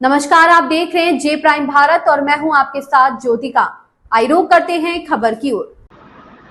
नमस्कार, आप देख रहे हैं जे प्राइम भारत और मैं हूं आपके साथ ज्योतिका। आइए रुक करते हैं खबर की ओर।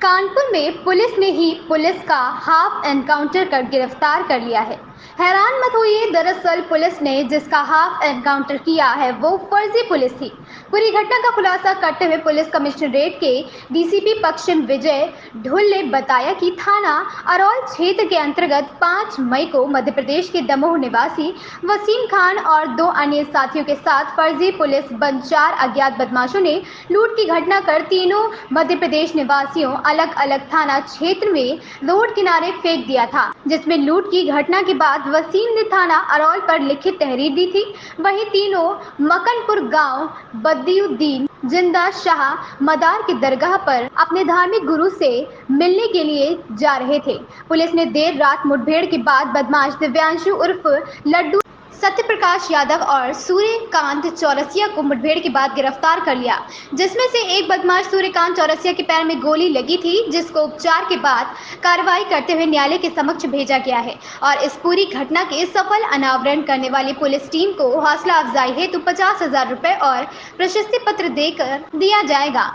कानपुर में पुलिस ने ही पुलिस का हाफ एनकाउंटर कर गिरफ्तार कर लिया है। हैरान मत होइए, दरअसल पुलिस ने जिसका हाफ एनकाउंटर किया है वो फर्जी पुलिस थी। पूरी घटना का खुलासा करते हुए पुलिस कमिश्नरेट के डीसीपी पश्चिम विजय ढुल ने बताया कि थाना अरौल क्षेत्र के अंतर्गत 5 मई को मध्य प्रदेश के दमोह निवासी वसीम खान और 2 अन्य साथियों के साथ फर्जी पुलिस बन 4 अज्ञात बदमाशों ने लूट की घटना कर तीनों मध्य प्रदेश निवासियों अलग अलग थाना क्षेत्र में रोड किनारे फेंक दिया था, जिसमें लूट की घटना के बाद वसीम ने थाना अरौल पर लिखित तहरीर दी थी। वहीं तीनों मकनपुर गांव बद्दीउद्दीन जिंदा शाह मदार की दरगाह पर अपने धार्मिक गुरु से मिलने के लिए जा रहे थे। पुलिस ने देर रात मुठभेड़ के बाद बदमाश दिव्यांशु उर्फ लड्डू, सत्यप्रकाश यादव और सूर्यकांत चौरसिया को मुठभेड़ के बाद गिरफ्तार कर लिया, जिसमें से एक बदमाश सूर्यकांत चौरसिया के पैर में गोली लगी थी, जिसको उपचार के बाद कार्रवाई करते हुए न्यायालय के समक्ष भेजा गया है। और इस पूरी घटना के सफल अनावरण करने वाली पुलिस टीम को हौसला अफजाई हेतु 50,000 रुपए और प्रशस्ति पत्र देकर दिया जाएगा।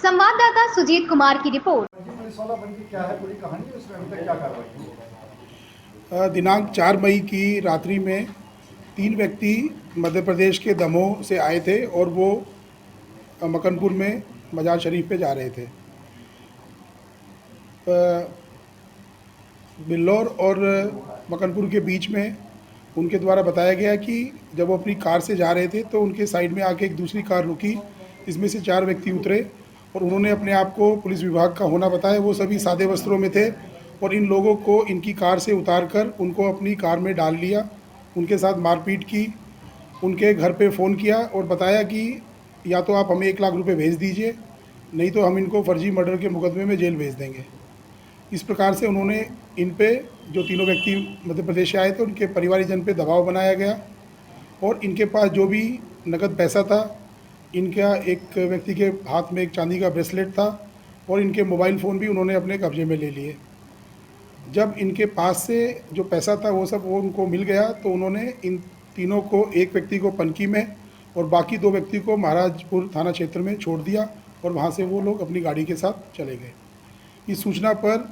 संवाददाता सुजीत कुमार की रिपोर्ट। क्या है पूरी कहानी, उसमें अभी तक क्या कार्रवाई हुई? दिनांक 4 मई की रात्रि में 3 व्यक्ति मध्य प्रदेश के दमोह से आए थे और वो मकनपुर में मजार शरीफ पे जा रहे थे। बिल्लौर और मकनपुर के बीच में उनके द्वारा बताया गया कि जब वो अपनी कार से जा रहे थे तो उनके साइड में आके एक दूसरी कार रुकी, इसमें से 4 व्यक्ति उतरे और उन्होंने अपने आप को पुलिस विभाग का होना बताया। वो सभी सादे वस्त्रों में थे और इन लोगों को इनकी कार से उतारकर उनको अपनी कार में डाल लिया, उनके साथ मारपीट की, उनके घर पे फ़ोन किया और बताया कि या तो आप हमें 1 लाख रुपए भेज दीजिए, नहीं तो हम इनको फर्जी मर्डर के मुकदमे में जेल भेज देंगे। इस प्रकार से उन्होंने इन पे, जो तीनों व्यक्ति मध्य प्रदेश से आए थे, उनके परिवारजन पे दबाव बनाया गया और इनके पास जो भी नकद पैसा था, इनका एक व्यक्ति के हाथ में एक चांदी का ब्रेसलेट था और इनके मोबाइल फ़ोन भी उन्होंने अपने कब्जे में ले लिए। जब इनके पास से जो पैसा था वो उनको मिल गया तो उन्होंने इन तीनों को, एक व्यक्ति को पनकी में और बाकी 2 व्यक्ति को महाराजपुर थाना क्षेत्र में छोड़ दिया और वहाँ से वो लोग अपनी गाड़ी के साथ चले गए। इस सूचना पर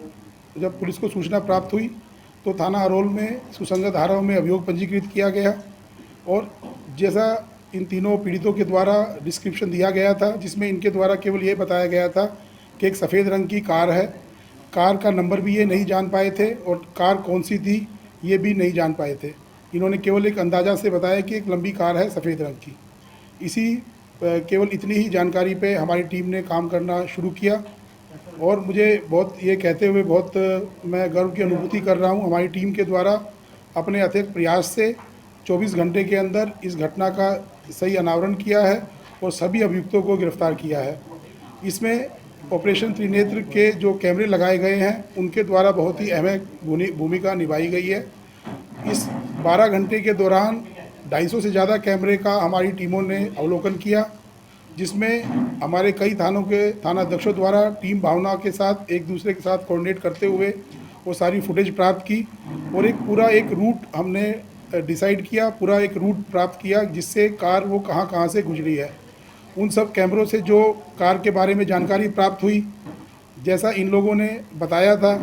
जब पुलिस को सूचना प्राप्त हुई तो थाना अरोल में सुसंगत धाराओं में अभियोग पंजीकृत किया गया और जैसा इन तीनों पीड़ितों के द्वारा डिस्क्रिप्शन दिया गया था, जिसमें इनके द्वारा केवल ये बताया गया था कि एक सफ़ेद रंग की कार है, कार का नंबर भी ये नहीं जान पाए थे और कार कौन सी थी ये भी नहीं जान पाए थे। इन्होंने केवल एक अंदाज़ा से बताया कि एक लंबी कार है सफ़ेद रंग की। केवल इतनी ही जानकारी पे हमारी टीम ने काम करना शुरू किया और मुझे बहुत ये कहते हुए बहुत मैं गर्व की अनुभूति कर रहा हूँ। हमारी टीम के द्वारा अपने अथक प्रयास से 24 घंटे के अंदर इस घटना का सही अनावरण किया है और सभी अभियुक्तों को गिरफ्तार किया है। इसमें ऑपरेशन त्रिनेत्र के जो कैमरे लगाए गए हैं उनके द्वारा बहुत ही अहम भूमिका निभाई गई है। इस 12 घंटे के दौरान 250 से ज़्यादा कैमरे का हमारी टीमों ने अवलोकन किया, जिसमें हमारे कई थानों के थानाध्यक्षों द्वारा टीम भावना के साथ एक दूसरे के साथ कोऑर्डिनेट करते हुए वो सारी फुटेज प्राप्त की और एक रूट हमने डिसाइड किया, पूरा एक रूट प्राप्त किया जिससे कार वो कहाँ से गुजरी है। उन सब कैमरों से जो कार के बारे में जानकारी प्राप्त हुई, जैसा इन लोगों ने बताया था,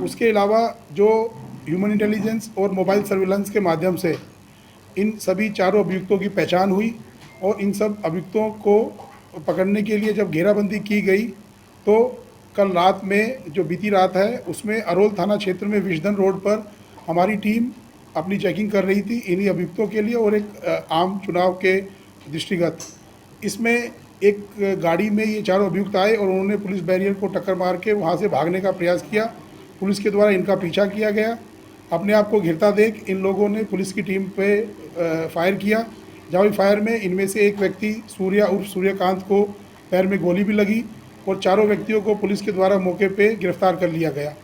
उसके अलावा जो ह्यूमन इंटेलिजेंस और मोबाइल सर्विलांस के माध्यम से इन सभी चारों अभियुक्तों की पहचान हुई और इन सब अभियुक्तों को पकड़ने के लिए जब घेराबंदी की गई तो कल रात में, जो बीती रात है, उसमें अरोल थाना क्षेत्र में विजडन रोड पर हमारी टीम अपनी चेकिंग कर रही थी इन्हीं अभियुक्तों के लिए और एक आम चुनाव के दृष्टिगत। इसमें एक गाड़ी में ये चारों अभियुक्त आए और उन्होंने पुलिस बैरियर को टक्कर मार के वहाँ से भागने का प्रयास किया। पुलिस के द्वारा इनका पीछा किया गया। अपने आप को घिरता देख इन लोगों ने पुलिस की टीम पे फायर किया। जवाबी फायर में इनमें से एक व्यक्ति सूर्या उर्फ सूर्यकांत को पैर में गोली भी लगी और चारों व्यक्तियों को पुलिस के द्वारा मौके पे गिरफ्तार कर लिया गया।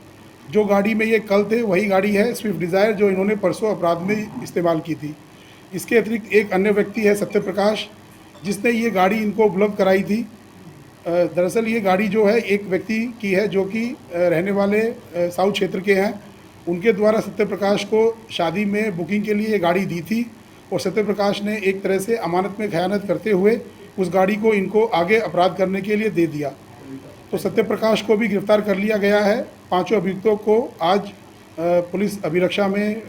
जो गाड़ी में ये कल थे वही गाड़ी है स्विफ्ट डिज़ायर जो इन्होंने परसों अपराध में इस्तेमाल की थी। इसके अतिरिक्त एक अन्य व्यक्ति है सत्यप्रकाश, जिसने ये गाड़ी इनको उपलब्ध कराई थी। दरअसल ये गाड़ी जो है एक व्यक्ति की है जो कि रहने वाले साउथ क्षेत्र के हैं। उनके द्वारा सत्यप्रकाश को शादी में बुकिंग के लिए ये गाड़ी दी थी और सत्य प्रकाश ने एक तरह से अमानत में खयानत करते हुए उस गाड़ी को इनको आगे अपराध करने के लिए दे दिया। तो सत्य प्रकाश को भी गिरफ्तार कर लिया गया है। पांचों अभियुक्तों को आज पुलिस अभिरक्षा में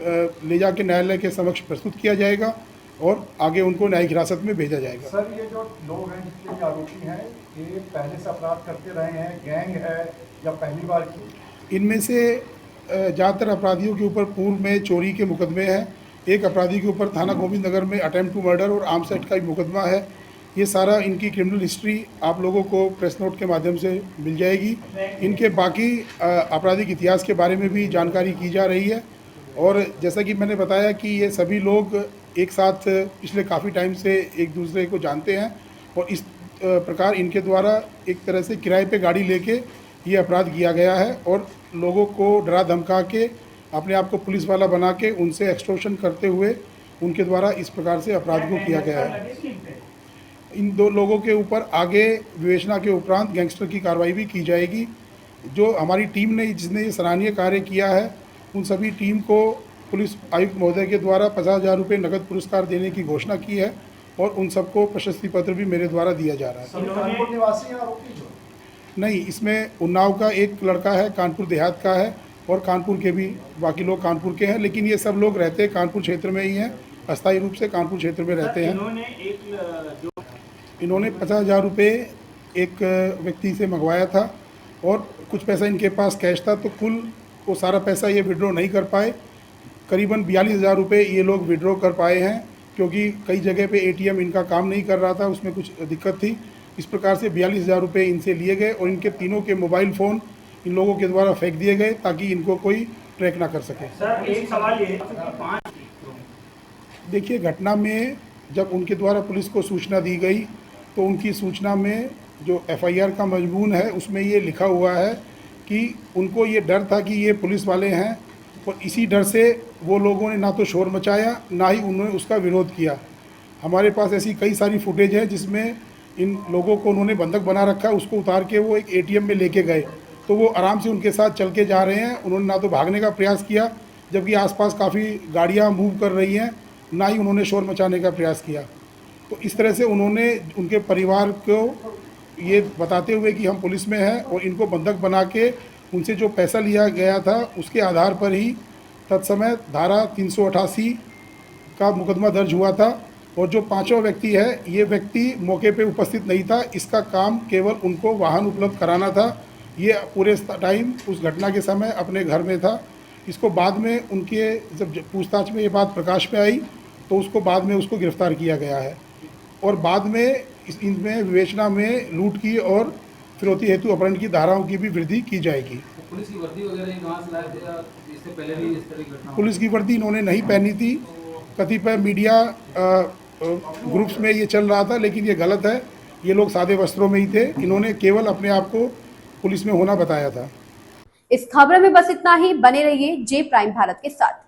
ले जाके न्यायालय के समक्ष प्रस्तुत किया जाएगा और आगे उनको न्यायिक हिरासत में भेजा जाएगा। सर, ये जो लोग हैं जितने भी आरोपी हैं, ये पहले से अपराध करते रहे हैं, गैंग है या पहली बार की? इनमें से ज़्यादातर अपराधियों के ऊपर पूर्व में चोरी के मुकदमे हैं। एक अपराधी के ऊपर थाना गोविंद नगर में अटेम्प्ट टू मर्डर और आर्म्स एक्ट का भी मुकदमा है। ये सारा इनकी क्रिमिनल हिस्ट्री आप लोगों को प्रेस नोट के माध्यम से मिल जाएगी। इनके बाकी आपराधिक इतिहास के बारे में भी जानकारी की जा रही है। और जैसा कि मैंने बताया कि ये सभी लोग एक साथ पिछले काफ़ी टाइम से एक दूसरे को जानते हैं और इस प्रकार इनके द्वारा एक तरह से किराए पे गाड़ी लेके ये अपराध किया गया है और लोगों को डरा धमका के अपने आप को पुलिस वाला बना के उनसे एक्सटॉर्शन करते हुए उनके द्वारा इस प्रकार से अपराध को किया गया है। इन दो लोगों के ऊपर आगे विवेचना के उपरांत गैंगस्टर की कार्रवाई भी की जाएगी। जो हमारी टीम ने जिसने ये सराहनीय कार्य किया है उन सभी टीम को पुलिस आयुक्त महोदय के द्वारा 50,000 रुपये नकद पुरस्कार देने की घोषणा की है और उन सबको प्रशस्ति पत्र भी मेरे द्वारा दिया जा रहा है। सभी कानपुर निवासी हैं आरोपी जो? नहीं, इसमें उन्नाव का एक लड़का है, कानपुर देहात का है और कानपुर के भी बाकी लोग कानपुर के हैं, लेकिन ये सब लोग रहते कानपुर क्षेत्र में ही हैं, अस्थायी रूप से कानपुर क्षेत्र में रहते हैं। इन्होंने 50,000 रुपये एक व्यक्ति से मंगवाया था और कुछ पैसा इनके पास कैश था, तो कुल वो सारा पैसा ये विड्रॉ नहीं कर पाए। करीबन 42,000 रुपये ये लोग विड्रॉ कर पाए हैं क्योंकि कई जगह पे एटीएम इनका काम नहीं कर रहा था, उसमें कुछ दिक्कत थी। इस प्रकार से 42,000 रुपये इनसे लिए गए और इनके तीनों के मोबाइल फ़ोन इन लोगों के द्वारा फेंक दिए गए ताकि इनको कोई ट्रैक ना कर सके। सर, एक सवाल ये देखिए, घटना में जब उनके द्वारा पुलिस को सूचना दी गई तो उनकी सूचना में जो एफआईआर का मजमून है उसमें ये लिखा हुआ है कि उनको ये डर था कि ये पुलिस वाले हैं और इसी डर से वो लोगों ने ना तो शोर मचाया ना ही उन्होंने उसका विरोध किया। हमारे पास ऐसी कई सारी फुटेज है जिसमें इन लोगों को उन्होंने बंधक बना रखा है, उसको उतार के वो एक एटीएम में लेके गए तो वो आराम से उनके साथ चल के जा रहे हैं। उन्होंने ना तो भागने का प्रयास किया जबकि आसपास काफ़ी गाड़ियाँ मूव कर रही हैं, ना ही उन्होंने शोर मचाने का प्रयास किया। तो इस तरह से उन्होंने उनके परिवार को ये बताते हुए कि हम पुलिस में हैं और इनको बंधक बना के उनसे जो पैसा लिया गया था उसके आधार पर ही तत्समय धारा 388 का मुकदमा दर्ज हुआ था। और जो पांचों व्यक्ति है, ये व्यक्ति मौके पे उपस्थित नहीं था, इसका काम केवल उनको वाहन उपलब्ध कराना था। ये पूरे टाइम उस घटना के समय अपने घर में था। इसको बाद में उनके जब पूछताछ में ये बात प्रकाश में आई तो उसको बाद में उसको गिरफ्तार किया गया है और बाद में इनमें विवेचना में लूट की और फिरौती हेतु अपहरण की धाराओं की भी वृद्धि की जाएगी। पुलिस की वर्दी वगैरह कहाँ से लाए थे? इससे पहले भी इस तरह की घटना? पुलिस की वर्दी इन्होंने नहीं पहनी थी। कतिपय मीडिया ग्रुप्स में ये चल रहा था, लेकिन ये गलत है। ये लोग सादे वस्त्रों में ही थे। इन्होंने केवल अपने आप को पुलिस में होना बताया था। इस खबर में बस इतना ही। बने रहिए जे प्राइम भारत के साथ।